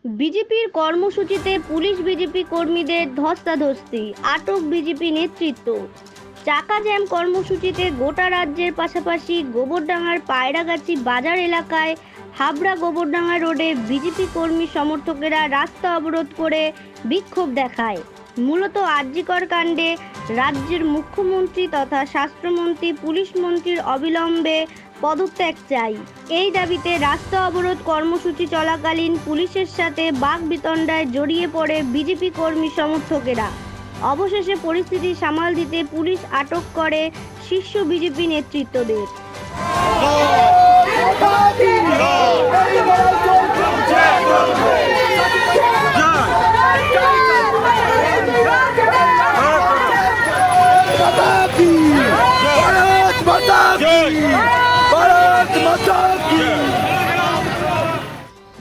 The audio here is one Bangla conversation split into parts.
বিজেপির কর্মসূচিতে পুলিশ বিজেপি কর্মীদের ধস্তাধস্তি, আটক বিজেপি নেতৃত্ব। চাকা জ্যাম কর্মসূচিতে গোটা রাজ্যের পাশাপাশি গোবরডাঙ্গার পায়রাগাছি বাজার এলাকায় হাবড়া গোবরডাঙ্গা রোডে বিজেপি কর্মী সমর্থকেরা রাস্তা অবরোধ করে বিক্ষোভ দেখায়। মূলত আরজিকর কাণ্ডে রাজ্যের মুখ্যমন্ত্রী তথা স্বাস্থ্যমন্ত্রী, পুলিশ মন্ত্রীর অবিলম্বে পদত্যাগ চাই। এই দাবিতে রাস্তা অবরোধ কর্মসূচি চলাকালীন পুলিশের সাথে বাকবিতণ্ডায় জড়িয়ে পড়ে বিজেপি কর্মী সমর্থকেরা। অবশেষে পরিস্থিতি সামাল দিতে পুলিশ আটক করে শীর্ষ বিজেপি নেতৃত্বদের।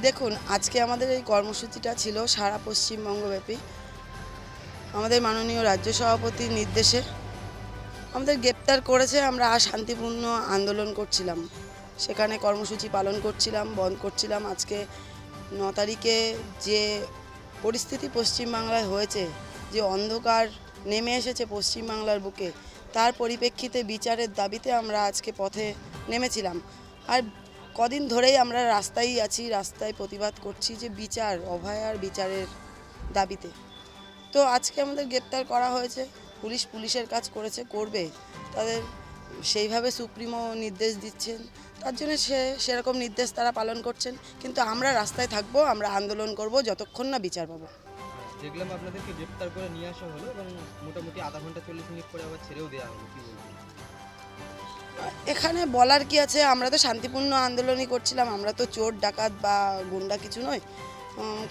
দেখুন, আজকে আমাদের এই কর্মসূচিটা ছিল সারা পশ্চিমবঙ্গব্যাপী। আমাদের মাননীয় রাজ্য সভাপতির নির্দেশে আমাদের গ্রেপ্তার করেছে। আমরা শান্তিপূর্ণ আন্দোলন করছিলাম, সেখানে কর্মসূচি পালন করছিলাম, বন্ধ করছিলাম। আজকে 9 তারিখে যে পরিস্থিতি পশ্চিমবাংলায় হয়েছে, যে অন্ধকার নেমে এসেছে পশ্চিমবাংলার বুকে, তার পরিপ্রেক্ষিতে বিচারের দাবিতে আমরা আজকে পথে নেমেছিলাম। আর কদিন ধরেই আমরা রাস্তায় আছি, রাস্তায় প্রতিবাদ করছি যে বিচার, অভয়ার বিচারের দাবিতে। তো আজকে আমাদের গ্রেপ্তার করা হয়েছে। পুলিশের কাজ করেছে, করবে, তাদের সেইভাবে সুপ্রিমো নির্দেশ দিচ্ছেন, তার জন্য সেরকম নির্দেশ তারা পালন করছেন। কিন্তু আমরা রাস্তায় থাকবো, আমরা আন্দোলন করব যতক্ষণ না বিচার পাবো। দেখলাম আপনাদেরকে গ্রেপ্তার করে নিয়ে আসা হলো এবং মোটামুটি আধা ঘন্টা 40 মিনিট পরে আবার ছেড়েও দেওয়া হলো, কি বলবেন? এখানে বলার কি আছে, আমরা তো শান্তিপূর্ণ আন্দোলনই করছিলাম, আমরা তো চোর ডাকাত বা গুন্ডা কিছু নয়।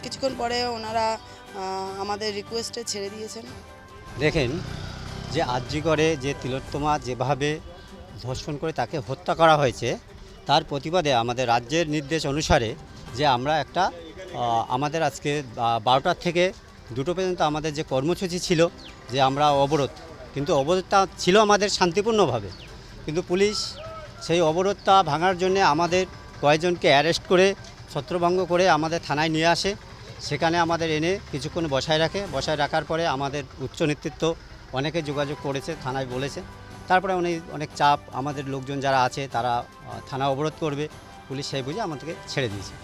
কিছুক্ষণ পরে ওনারা আমাদের রিকোয়েস্টে ছেড়ে দিয়েছেন। দেখেন যে আরজিকরে যে তিলোত্তমা যেভাবে ধর্ষণ করে তাকে হত্যা করা হয়েছে, তার প্রতিবাদে আমাদের রাজ্যের নির্দেশ অনুসারে যে আমরা একটা আমাদের আজকে 12টা থেকে 2টো পর্যন্ত আমাদের যে কর্মসূচি ছিল, যে আমরা অবরোধ, কিন্তু অবরোধটা ছিল আমাদের শান্তিপূর্ণভাবে, কিন্তু পুলিশ সেই অবরোধটা ভাঙার জন্য আমাদের কয়েকজনকে অ্যারেস্ট করে ছত্রভঙ্গ করে আমাদের থানায় নিয়ে আসে। সেখানে আমাদের এনে কিছুক্ষণ বসায় রাখার পরে আমাদের উচ্চ নেতৃত্ব অনেকে যোগাযোগ করেছে, থানায় বলেছে। তারপরে অনেক চাপ, আমাদের লোকজন যারা আছে তারা থানা অবরোধ করবে, পুলিশ সেই বুঝে আমাদেরকে ছেড়ে দিয়েছে।